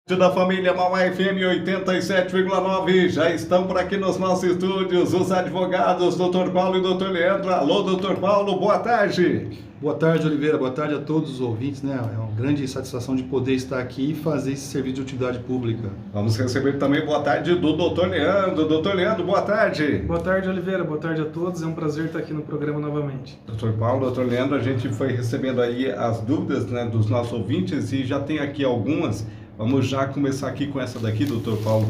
Da família Mauá FM 87,9, já estão por aqui nos nossos estúdios os advogados, Dr. Paulo e Dr. Leandro. Alô, Dr. Paulo, boa tarde. Boa tarde, Oliveira, boa tarde a todos os ouvintes, né? É uma grande satisfação de poder estar aqui e fazer esse serviço de utilidade pública. Vamos receber também boa tarde do Dr. Leandro. Dr. Leandro, boa tarde. Boa tarde, Oliveira, boa tarde a todos, é um prazer estar aqui no programa novamente. Dr. Paulo, Dr. Leandro, a gente foi recebendo aí as dúvidas, né, dos nossos ouvintes e já tem aqui algumas. Vamos já começar aqui com essa daqui, doutor Paulo.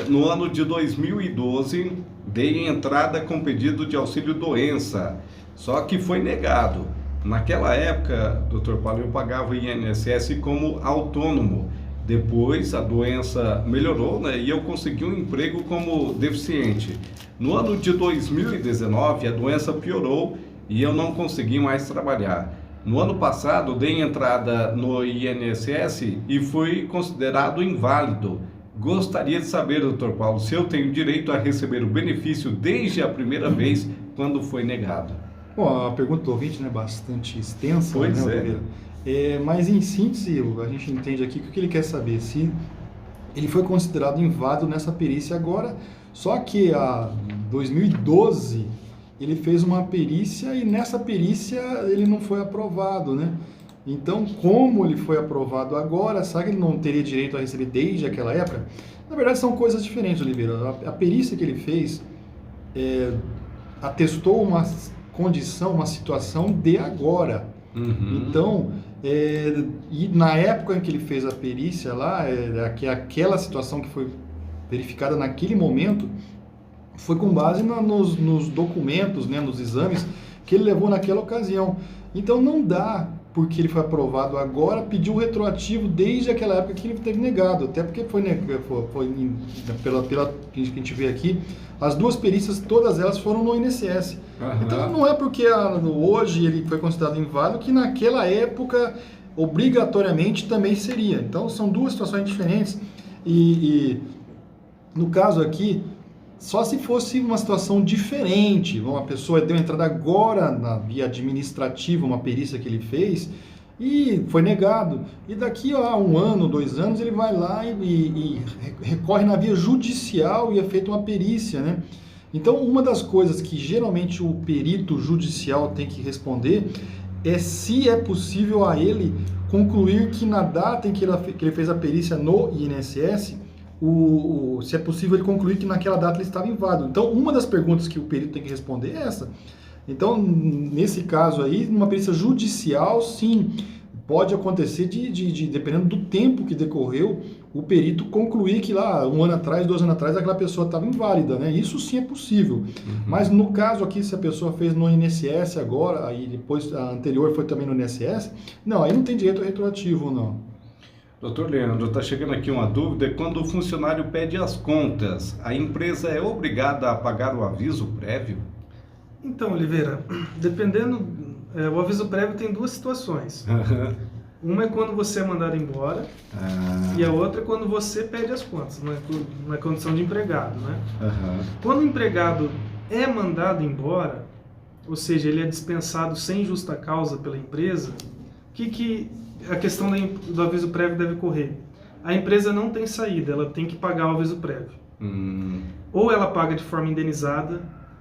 No ano de 2012, dei entrada com pedido de auxílio-doença, só que foi negado. Naquela época, doutor Paulo, eu pagava o INSS como autônomo. Depois a doença melhorou, né, e eu consegui um emprego como deficiente. No ano de 2019, a doença piorou e eu não consegui mais trabalhar. No ano passado, dei entrada no INSS e fui considerado inválido. Gostaria de saber, doutor Paulo, se eu tenho direito a receber o benefício desde a primeira vez quando foi negado. Bom, a pergunta do ouvinte é bastante extensa, pois né, Oliveira? Mas em síntese, a gente entende aqui que o que ele quer saber, se ele foi considerado inválido nessa perícia agora, só que em 2012... ele fez uma perícia e nessa perícia ele não foi aprovado, né? Então, como ele foi aprovado agora, será que ele não teria direito a receber desde aquela época? Na verdade, são coisas diferentes, Oliveira. A perícia que ele fez atestou uma condição, uma situação de agora. Uhum. Então, e na época em que ele fez a perícia lá, aquela situação que foi verificada naquele momento, foi com base nos documentos, né, nos exames que ele levou naquela ocasião. Então não dá, porque ele foi aprovado agora, pedir o retroativo desde aquela época que ele teve negado, até porque pela que a gente vê aqui, as duas perícias, todas elas foram no INSS. Uhum. Então não é porque hoje ele foi considerado inválido que naquela época obrigatoriamente também seria. Então são duas situações diferentes e no caso aqui, só se fosse uma situação diferente, uma pessoa deu entrada agora na via administrativa, uma perícia que ele fez, e foi negado. E daqui a 1 ano, 2 anos, ele vai lá e recorre na via judicial e é feita uma perícia, né? Então, uma das coisas que geralmente o perito judicial tem que responder é se é possível a ele concluir que na data em que ele fez a perícia no INSS, se é possível ele concluir que naquela data ele estava inválido. Então, uma das perguntas que o perito tem que responder é essa. Então, nesse caso aí, numa perícia judicial, sim, pode acontecer dependendo do tempo que decorreu, o perito concluir que lá, 1 ano atrás, 2 anos atrás, aquela pessoa estava inválida, né? Isso sim é possível. Uhum. Mas no caso aqui, se a pessoa fez no INSS agora, aí depois a anterior foi também no INSS, não, aí não tem direito retroativo, não. Doutor Leandro, está chegando aqui uma dúvida. Quando o funcionário pede as contas, a empresa é obrigada a pagar o aviso prévio? Então, Oliveira, dependendo, o aviso prévio tem duas situações. Uma é quando você é mandado embora e a outra é quando você pede as contas, na condição de empregado, né? Quando o empregado é mandado embora, ou seja, ele é dispensado sem justa causa pela empresa, a questão do aviso prévio deve correr. A empresa não tem saída, ela tem que pagar o aviso prévio. Ou ela paga de forma indenizada,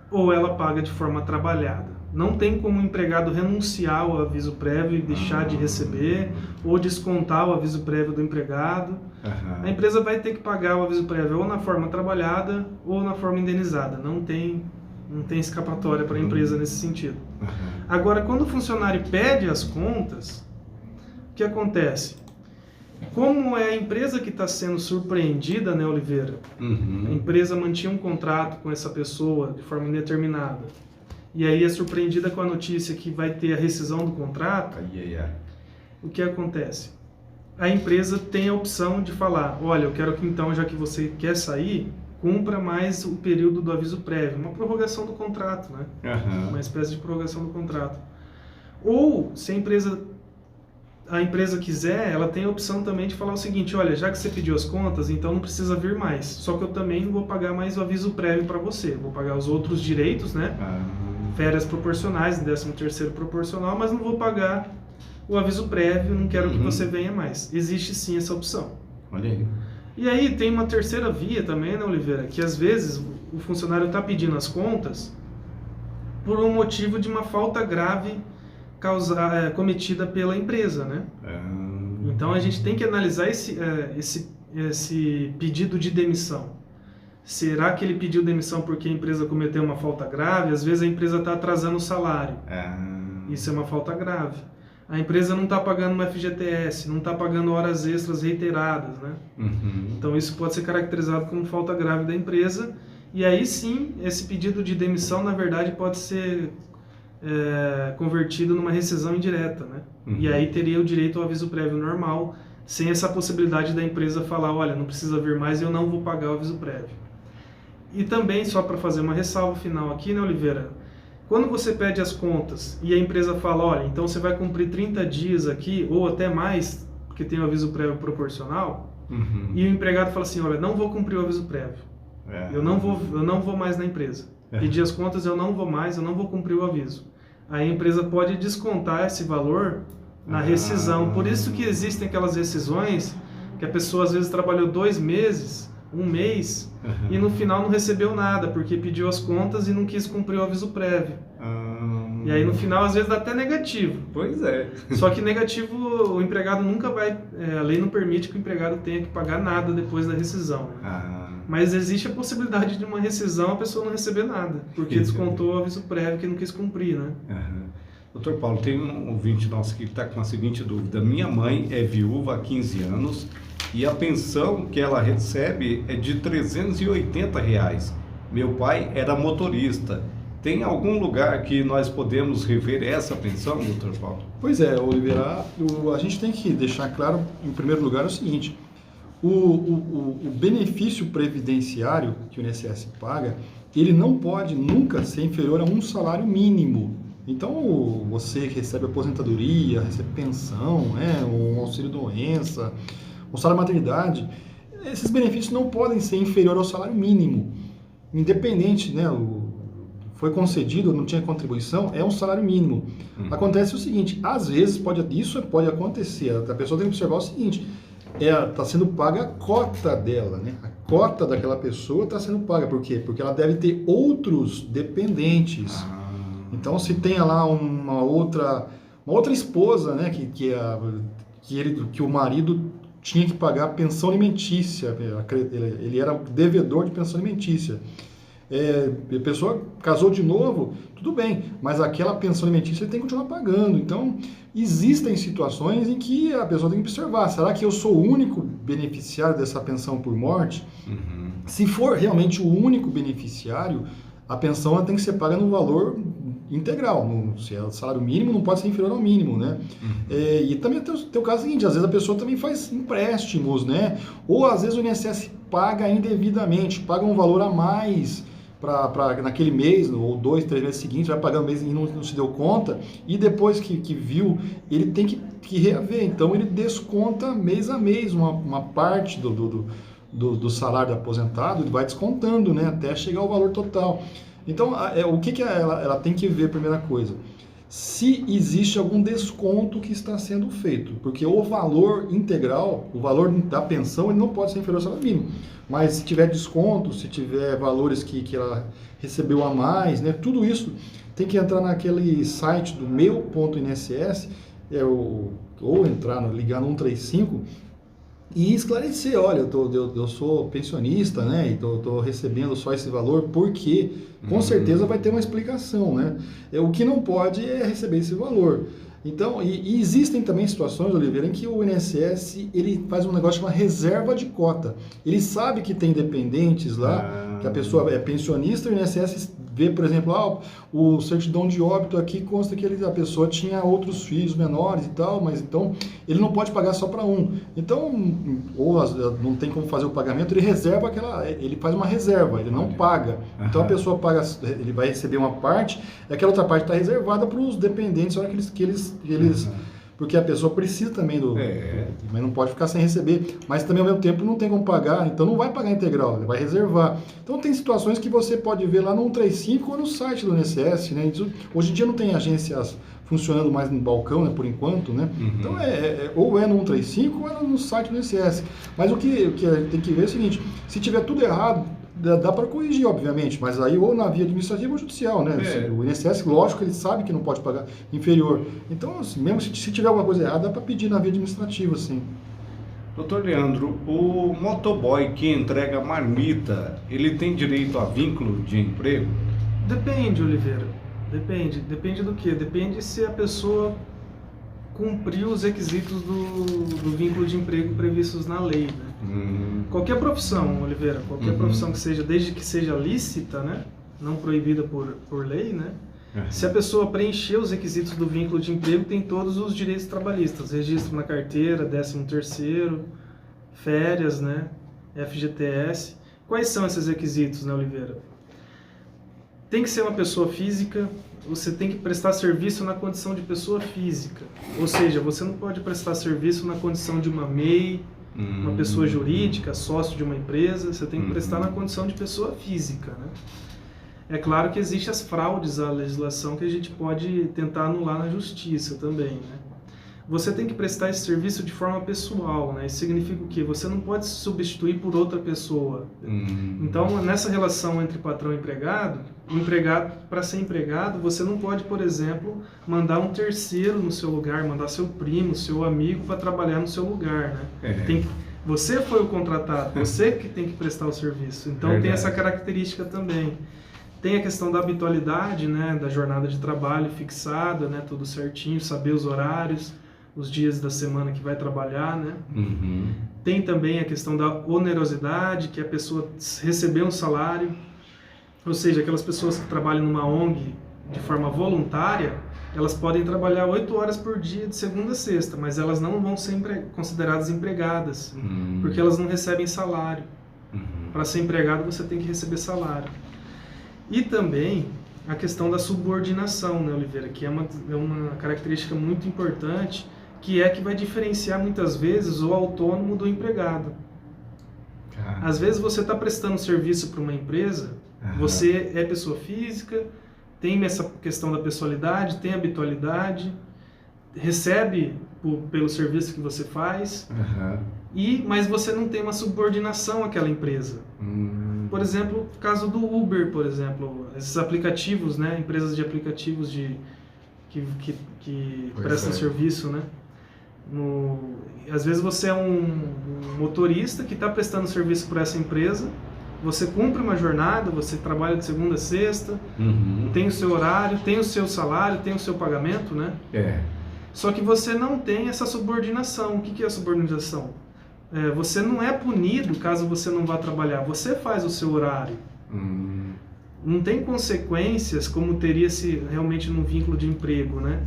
ou ela paga de forma trabalhada. Não tem como o empregado renunciar ao aviso prévio e deixar de receber, ou descontar o aviso prévio do empregado. A empresa vai ter que pagar o aviso prévio ou na forma trabalhada, ou na forma indenizada. Não tem escapatória para a empresa nesse sentido. Agora, quando o funcionário pede as contas, o que acontece? Como é a empresa que está sendo surpreendida, né, Oliveira? A empresa mantinha um contrato com essa pessoa de forma indeterminada. E aí é surpreendida com a notícia que vai ter a rescisão do contrato. O que acontece? A empresa tem a opção de falar, olha, eu quero que então, já que você quer sair, cumpra mais o período do aviso prévio. Uma prorrogação do contrato, né? Uma espécie de prorrogação do contrato. Ou, se a empresa quiser, ela tem a opção também de falar o seguinte, olha, já que você pediu as contas, então não precisa vir mais, só que eu também não vou pagar mais o aviso prévio para você, vou pagar os outros direitos, né, férias proporcionais, 13º proporcional, mas não vou pagar o aviso prévio, não quero que você venha mais. Existe sim essa opção. Olha aí. E aí tem uma terceira via também, né, Oliveira? Que às vezes o funcionário está pedindo as contas por um motivo de uma falta grave cometida pela empresa, né? Então a gente tem que analisar esse pedido de demissão. Será que ele pediu demissão porque a empresa cometeu uma falta grave? Às vezes a empresa está atrasando o salário. Isso é uma falta grave. A empresa não está pagando uma FGTS, não está pagando horas extras reiteradas, né? Então isso pode ser caracterizado como falta grave da empresa. E aí sim, esse pedido de demissão, na verdade, pode ser convertido numa rescisão indireta, né? E aí teria o direito ao aviso prévio normal, sem essa possibilidade da empresa falar, olha, não precisa vir mais, eu não vou pagar o aviso prévio. E também, só para fazer uma ressalva final aqui, né, Oliveira? Quando você pede as contas e a empresa fala, olha, então você vai cumprir 30 dias aqui, ou até mais, porque tem o aviso prévio proporcional, e o empregado fala assim, olha, não vou cumprir o aviso prévio, eu não vou mais na empresa, pedir as contas eu não vou mais, eu não vou cumprir o aviso. Aí a empresa pode descontar esse valor na rescisão. Por isso que existem aquelas rescisões que a pessoa às vezes trabalhou 2 meses, 1 mês, e no final não recebeu nada, porque pediu as contas e não quis cumprir o aviso prévio. E aí no final às vezes dá até negativo. Pois é. Só que negativo o empregado nunca vai, a lei não permite que o empregado tenha que pagar nada depois da rescisão. Mas existe a possibilidade de uma rescisão a pessoa não receber nada, porque descontou o aviso prévio que não quis cumprir, né? Doutor Paulo, tem um ouvinte nosso que está com a seguinte dúvida. Minha mãe é viúva há 15 anos e a pensão que ela recebe é de R$380. Meu pai era motorista. Tem algum lugar que nós podemos rever essa pensão, doutor Paulo? Pois é, Oliveira, a gente tem que deixar claro, em primeiro lugar, o seguinte: o benefício previdenciário que o INSS paga, ele não pode nunca ser inferior a um salário mínimo. Então, você recebe aposentadoria, recebe pensão, um auxílio-doença, um salário-maternidade, esses benefícios não podem ser inferior ao salário mínimo. Independente, né, foi concedido, não tinha contribuição, é um salário mínimo. Acontece o seguinte, às vezes isso pode acontecer, a pessoa tem que observar o seguinte, está sendo paga a cota dela, né? A cota daquela pessoa está sendo paga, por quê? Porque ela deve ter outros dependentes. Então, se tem lá uma outra esposa, né, que o marido tinha que pagar pensão alimentícia, ele era devedor de pensão alimentícia. A pessoa casou de novo, tudo bem, mas aquela pensão alimentícia ele tem que continuar pagando. Então, existem situações em que a pessoa tem que observar, será que eu sou o único beneficiário dessa pensão por morte? Se for realmente o único beneficiário, a pensão ela tem que ser paga no valor integral. Se é o salário mínimo, não pode ser inferior ao mínimo, né? E também tem o caso seguinte, às vezes a pessoa também faz empréstimos, né? Ou às vezes o INSS paga indevidamente, paga um valor a mais para naquele mês, ou 2, 3 meses seguintes, vai pagar um mês e não se deu conta, e depois que viu, ele tem que reaver. Então ele desconta mês a mês uma parte do salário do aposentado, ele vai descontando, né, até chegar ao valor total. Então, o que ela tem que ver, primeira coisa? Se existe algum desconto que está sendo feito, porque o valor integral, o valor da pensão, ele não pode ser inferior ao salário mínimo. Mas se tiver desconto, se tiver valores que ela recebeu a mais, né, tudo isso tem que entrar naquele site do meu.inss, ou ligar no 135, e esclarecer, olha, eu sou pensionista, né, e estou recebendo só esse valor, porque com certeza vai ter uma explicação, né? O que não pode é receber esse valor. Então, e existem também situações, Oliveira, em que o INSS ele faz um negócio chamado reserva de cota. Ele sabe que tem dependentes lá, que a pessoa é pensionista, e o INSS vê, por exemplo, o certidão de óbito aqui consta que a pessoa tinha outros filhos menores e tal, mas então ele não pode pagar só para um. Então, ou não tem como fazer o pagamento, ele reserva ele faz uma reserva, ele não paga. Então a pessoa paga, ele vai receber uma parte, e aquela outra parte está reservada para os dependentes, na hora que eles porque a pessoa precisa também mas não pode ficar sem receber, mas também ao mesmo tempo não tem como pagar, então não vai pagar integral, ele vai reservar. Então tem situações que você pode ver lá no 135 ou no site do INSS, né? Hoje em dia não tem agências funcionando mais no balcão, né, por enquanto, né? Então ou é no 135 ou é no site do INSS. Mas o que a gente tem que ver é o seguinte, se tiver tudo errado, dá para corrigir, obviamente, mas aí ou na via administrativa ou judicial, né? O INSS, lógico, ele sabe que não pode pagar inferior. Então, mesmo se tiver alguma coisa errada, dá para pedir na via administrativa, sim. Doutor Leandro, o motoboy que entrega marmita, ele tem direito a vínculo de emprego? Depende, Oliveira. Depende do quê? Depende se a pessoa cumpriu os requisitos do vínculo de emprego previstos na lei, né? Qualquer profissão, Oliveira, qualquer profissão que seja, desde que seja lícita, né? Não proibida por lei, né? Se a pessoa preencher os requisitos do vínculo de emprego, tem todos os direitos trabalhistas, registro na carteira, 13º, férias, né? FGTS. Quais são esses requisitos, né, Oliveira? Tem que ser uma pessoa física, você tem que prestar serviço na condição de pessoa física. Ou seja, você não pode prestar serviço na condição de uma MEI, uma pessoa jurídica, sócio de uma empresa, você tem que prestar na condição de pessoa física, né? É claro que existem as fraudes à legislação que a gente pode tentar anular na justiça também, né? Você tem que prestar esse serviço de forma pessoal, né? Isso significa o quê? Você não pode se substituir por outra pessoa. Então, nessa relação entre patrão e empregado, para ser empregado, você não pode, por exemplo, mandar um terceiro no seu lugar, mandar seu primo, seu amigo para trabalhar no seu lugar, né? Você foi o contratado, você que tem que prestar o serviço. Então, tem essa característica também. Tem a questão da habitualidade, né, da jornada de trabalho fixada, né, tudo certinho, saber os horários, os dias da semana que vai trabalhar, né? Tem também a questão da onerosidade, que é a pessoa receber um salário, ou seja, aquelas pessoas que trabalham numa ONG de forma voluntária, elas podem trabalhar 8 horas por dia de segunda a sexta, mas elas não vão ser consideradas empregadas, porque elas não recebem salário. Para ser empregado, você tem que receber salário. E também a questão da subordinação, né, Oliveira, que é uma característica muito importante, que vai diferenciar muitas vezes o autônomo do empregado. Às vezes você está prestando serviço para uma empresa, você é pessoa física, tem essa questão da pessoalidade, tem habitualidade, recebe pelo serviço que você faz, mas você não tem uma subordinação àquela empresa. Por exemplo, o caso do Uber, por exemplo, esses aplicativos, né, empresas de aplicativos que prestam serviço, né? Às vezes você é um motorista que está prestando serviço para essa empresa, você cumpre uma jornada, você trabalha de segunda a sexta, tem o seu horário, tem o seu salário, tem o seu pagamento, né? Só que você não tem essa subordinação. O que é a subordinação? Você não é punido caso você não vá trabalhar, você faz o seu horário. Não tem consequências como teria se realmente num vínculo de emprego, né?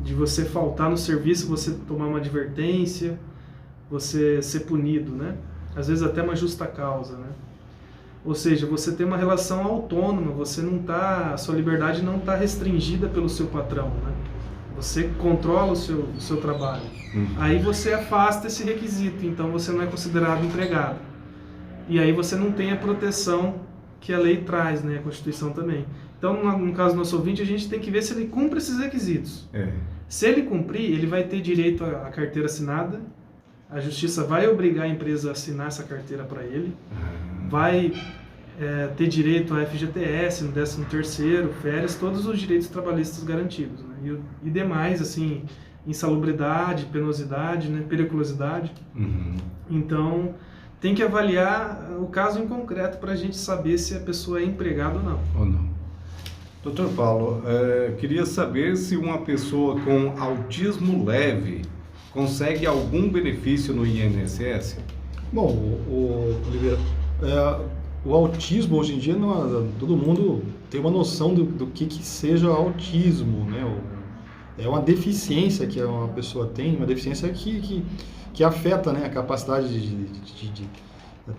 De você faltar no serviço, você tomar uma advertência, você ser punido, né? Às vezes até uma justa causa, né? Ou seja, você tem uma relação autônoma, a sua liberdade não está restringida pelo seu patrão, né? Você controla o seu trabalho. Aí você afasta esse requisito, então você não é considerado empregado. E aí você não tem a proteção que a lei traz, né? A Constituição também. Então, no caso do nosso ouvinte, a gente tem que ver se ele cumpre esses requisitos. Se ele cumprir, ele vai ter direito à carteira assinada, a Justiça vai obrigar a empresa a assinar essa carteira para ele, vai ter direito a FGTS, no 13º, férias, todos os direitos trabalhistas garantidos, né? E demais, assim, insalubridade, penosidade, né? Periculosidade. Então, tem que avaliar o caso em concreto para a gente saber se a pessoa é empregada ou não. Doutor Paulo, queria saber se uma pessoa com autismo leve consegue algum benefício no INSS? Bom, Oliveira, o autismo hoje em dia, todo mundo tem uma noção do que seja autismo, né? É uma deficiência que uma pessoa tem, uma deficiência que afeta, né, a capacidade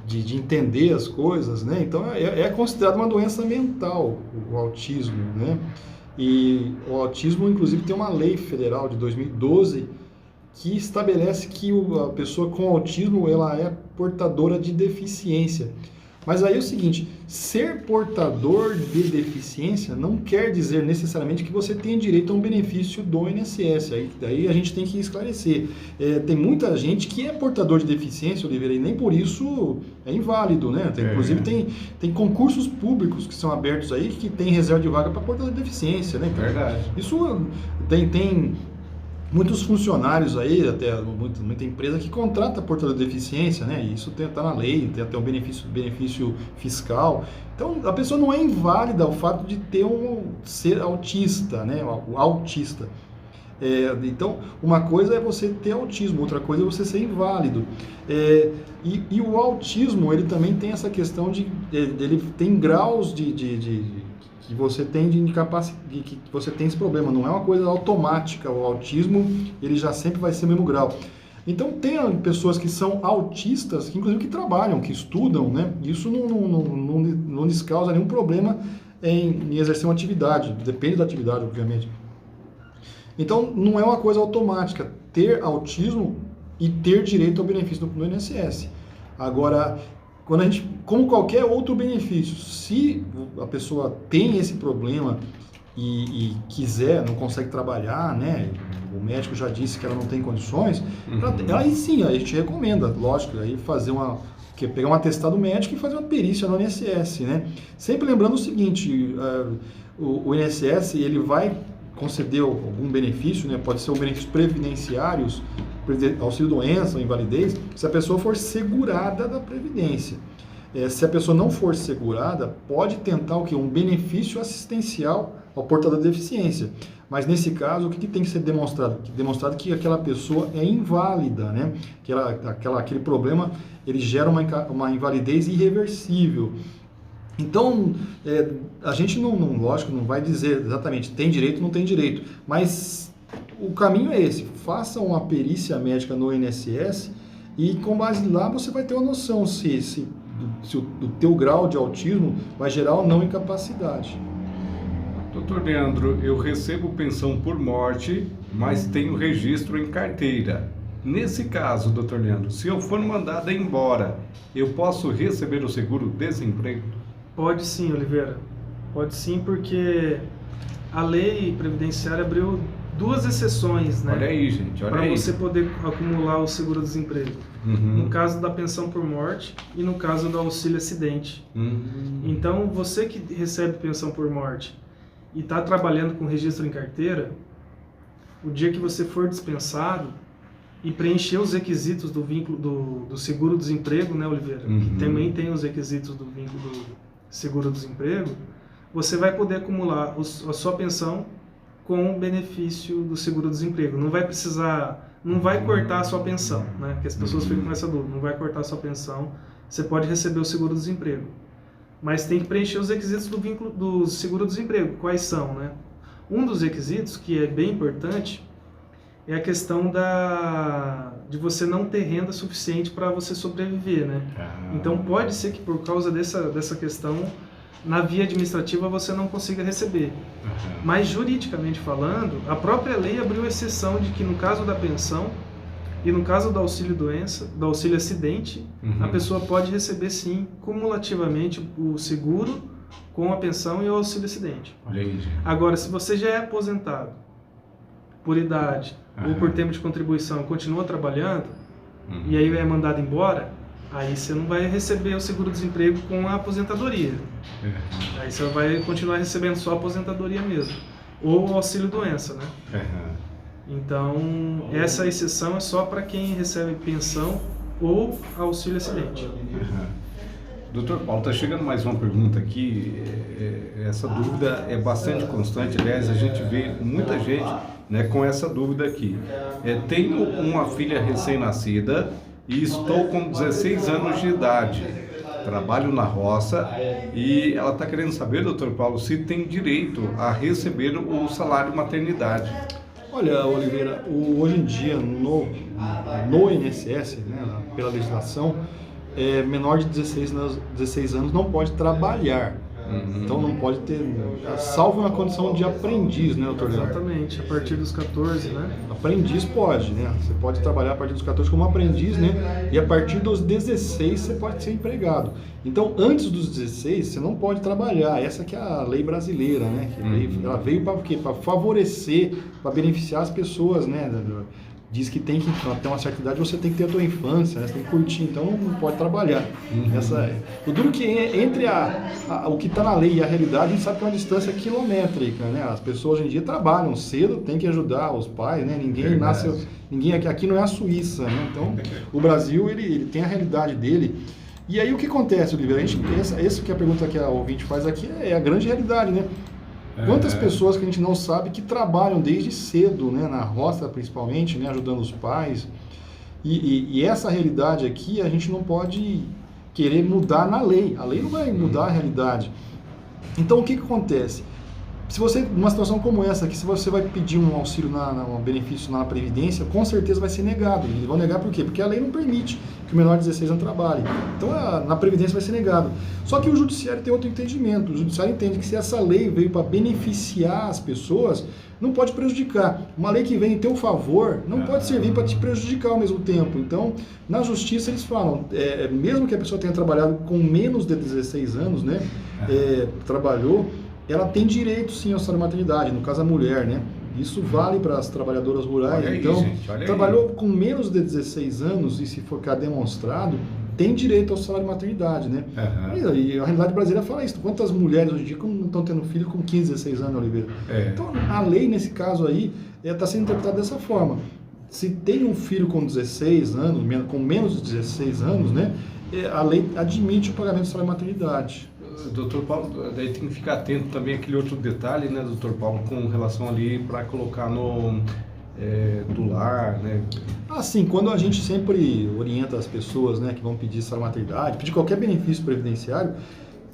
de entender as coisas, né? Então é considerado uma doença mental o autismo, né? E o autismo, inclusive, tem uma lei federal de 2012 que estabelece que a pessoa com autismo ela é portadora de deficiência. Mas aí é o seguinte, ser portador de deficiência não quer dizer necessariamente que você tenha direito a um benefício do INSS. Daí a gente tem que esclarecer. Tem muita gente que é portador de deficiência, Oliveira, e nem por isso é inválido, né? Inclusive tem concursos públicos que são abertos aí que tem reserva de vaga para portador de deficiência, né? Verdade. Isso tem muitos funcionários aí, até muita empresa que contrata portador de deficiência, né? E isso está na lei, tem até um benefício fiscal. Então, a pessoa não é inválida o fato de ser autista, né? O autista. Então, uma coisa é você ter autismo, outra coisa é você ser inválido. E o autismo, ele também tem essa questão ele tem graus que você tem de incapacidade, que você tem esse problema, não é uma coisa automática. O autismo, ele já sempre vai ser o mesmo grau. Então, tem pessoas que são autistas, que inclusive que trabalham, que estudam, né? Isso não lhes causa nenhum problema em exercer uma atividade, depende da atividade, obviamente. Então, não é uma coisa automática ter autismo e ter direito ao benefício do INSS. Agora, quando como qualquer outro benefício, se a pessoa tem esse problema e quiser, não consegue trabalhar, né? O médico já disse que ela não tem condições, aí sim, a gente recomenda, lógico, aí pegar um atestado médico e fazer uma perícia no INSS, né? Sempre lembrando o seguinte, o INSS, ele vai conceder algum benefício, né? Pode ser um benefício previdenciários, auxílio-doença, invalidez, se a pessoa for segurada da Previdência. Se a pessoa não for segurada, pode tentar o quê? Um benefício assistencial ao portador de deficiência. Mas nesse caso, o que tem que ser demonstrado? Demonstrado que aquela pessoa é inválida, né? Aquele problema, ele gera uma invalidez irreversível. Então, a gente lógico, não vai dizer exatamente tem direito ou não tem direito, mas o caminho é esse: faça uma perícia médica no INSS e com base lá você vai ter uma noção se o teu grau de autismo vai gerar ou não incapacidade. Doutor Leandro, eu recebo pensão por morte, mas tenho registro em carteira. Nesse caso, doutor Leandro, se eu for mandado embora, eu posso receber o seguro-desemprego? Pode sim, Oliveira. Pode sim, porque a lei previdenciária abriu duas exceções, né? Olha aí, gente, olha aí. Para você poder acumular o seguro-desemprego. No caso da pensão por morte e no caso do auxílio-acidente. Então, você que recebe pensão por morte e está trabalhando com registro em carteira, o dia que você for dispensado e preencher os requisitos do vínculo do seguro-desemprego, né, Oliveira? Que também tem os requisitos do vínculo do seguro-desemprego, você vai poder acumular a sua pensão com o benefício do seguro-desemprego. Não vai cortar a sua pensão, né? Que as pessoas ficam com essa dúvida. Não vai cortar a sua pensão, você pode receber o seguro-desemprego. Mas tem que preencher os requisitos do vínculo do seguro-desemprego. Quais são, né? Um dos requisitos, que é bem importante, é a questão de você não ter renda suficiente para você sobreviver, né? Então pode ser que por causa dessa questão, na via administrativa você não consiga receber. Mas juridicamente falando, a própria lei abriu exceção de que no caso da pensão e no caso do auxílio-doença, do auxílio-acidente, a pessoa pode receber sim, cumulativamente, o seguro com a pensão e o auxílio-acidente. Agora, se você já é aposentado por idade ou por tempo de contribuição, continua trabalhando e aí é mandado embora, aí você não vai receber o seguro-desemprego com a aposentadoria. Aí você vai continuar recebendo só a aposentadoria mesmo, ou o auxílio-doença, né? Então, essa exceção é só para quem recebe pensão ou auxílio-acidente. Doutor Paulo, está chegando mais uma pergunta aqui. Essa dúvida é bastante constante. Aliás, a gente vê muita gente, né, com essa dúvida aqui. Tenho uma filha recém-nascida e estou com 16 anos de idade. Trabalho na roça e ela está querendo saber, doutor Paulo, se tem direito a receber o salário maternidade. Olha, Oliveira, hoje em dia no INSS, né, pela legislação, menor de 16 anos não pode trabalhar, Então não pode ter, salvo na condição de aprendiz, né, doutor Leandro? Exatamente, a partir dos 14, né? Aprendiz pode, né? Você pode trabalhar a partir dos 14 como aprendiz, né? E a partir dos 16 você pode ser empregado. Então, antes dos 16 você não pode trabalhar. Essa que é a lei brasileira, né? Ela veio para o quê? Para favorecer, para beneficiar as pessoas, né? Diz que tem que, até uma certa idade, você tem que ter a tua infância, né? Você tem que curtir, então não pode trabalhar. O duro que entre o que está na lei e a realidade, a gente sabe que é uma distância quilométrica, né? As pessoas hoje em dia trabalham cedo, tem que ajudar os pais, né? Ninguém aqui não é a Suíça, né? Então, o Brasil, ele tem a realidade dele. E aí o que acontece, Oliveira? A gente pensa, essa que é a pergunta que a ouvinte faz aqui, é a grande realidade, né? Quantas pessoas que a gente não sabe que trabalham desde cedo, né, na roça principalmente, né, ajudando os pais. E essa realidade aqui a gente não pode querer mudar na lei. A lei não vai mudar a realidade. Então o que acontece? Se você, numa situação como essa aqui, se você vai pedir um auxílio, um benefício na Previdência, com certeza vai ser negado. Eles vão negar por quê? Porque a lei não permite que o menor de 16 anos trabalhe. Então, na Previdência vai ser negado. Só que o Judiciário tem outro entendimento. O Judiciário entende que se essa lei veio para beneficiar as pessoas, não pode prejudicar. Uma lei que vem em teu favor não pode servir para te prejudicar ao mesmo tempo. Então, na Justiça, eles falam, mesmo que a pessoa tenha trabalhado com menos de 16 anos, né, trabalhou, ela tem direito sim ao salário-maternidade, no caso a mulher, né? Isso vale para as trabalhadoras rurais. Olha aí, então, gente, trabalhou com menos de 16 anos e se for ficar demonstrado, tem direito ao salário-maternidade, né? E a realidade brasileira fala isso. Quantas mulheres hoje em dia não estão tendo filho com 15, 16 anos, Oliveira? Então, a lei, nesse caso aí, está sendo interpretada dessa forma. Se tem um filho com 16 anos, com menos de 16 anos, né? A lei admite o pagamento do salário-maternidade. Doutor Paulo, daí tem que ficar atento também àquele outro detalhe, né, doutor Paulo, com relação ali para colocar no do lar, né? Assim, quando a gente sempre orienta as pessoas, né, que vão pedir salário-maternidade, pedir qualquer benefício previdenciário,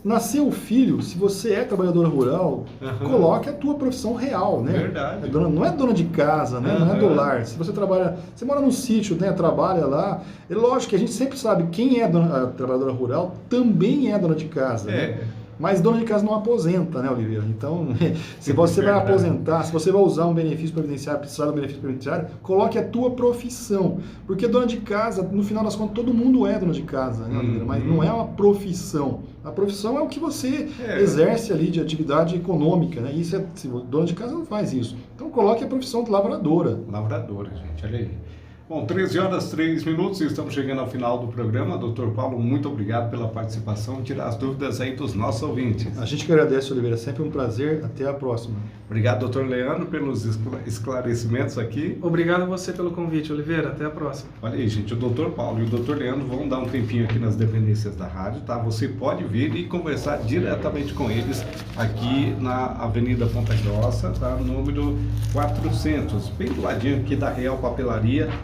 nasceu o filho, se você é trabalhadora rural, coloque a tua profissão real, né? Verdade. Não é dona de casa, né? Não é do lar. Se você trabalha, você mora num sítio, né? Trabalha lá, é lógico que a gente sempre sabe quem é a trabalhadora rural também é dona de casa, né? Mas dona de casa não aposenta, né, Oliveira? Então, se você vai aposentar, se você vai usar um benefício previdenciário, precisar do benefício previdenciário, coloque a tua profissão. Porque dona de casa, no final das contas, todo mundo é dona de casa, né, Oliveira? Mas não é uma profissão. A profissão é o que você exerce ali de atividade econômica, né? Isso dona de casa não faz isso. Então, coloque a profissão de lavradora. Lavradora, gente, olha aí. Bom, 13 horas 3 minutos, estamos chegando ao final do programa. Doutor Paulo, muito obrigado pela participação, tirar as dúvidas aí dos nossos ouvintes. A gente que agradece, Oliveira, sempre um prazer, até a próxima. Obrigado, doutor Leandro, pelos esclarecimentos aqui. Obrigado a você pelo convite, Oliveira, até a próxima. Olha aí, gente, o doutor Paulo e o doutor Leandro vão dar um tempinho aqui nas dependências da rádio, tá? Você pode vir e conversar diretamente com eles aqui na Avenida Ponta Grossa, tá? Número 400, bem do ladinho aqui da Real Papelaria.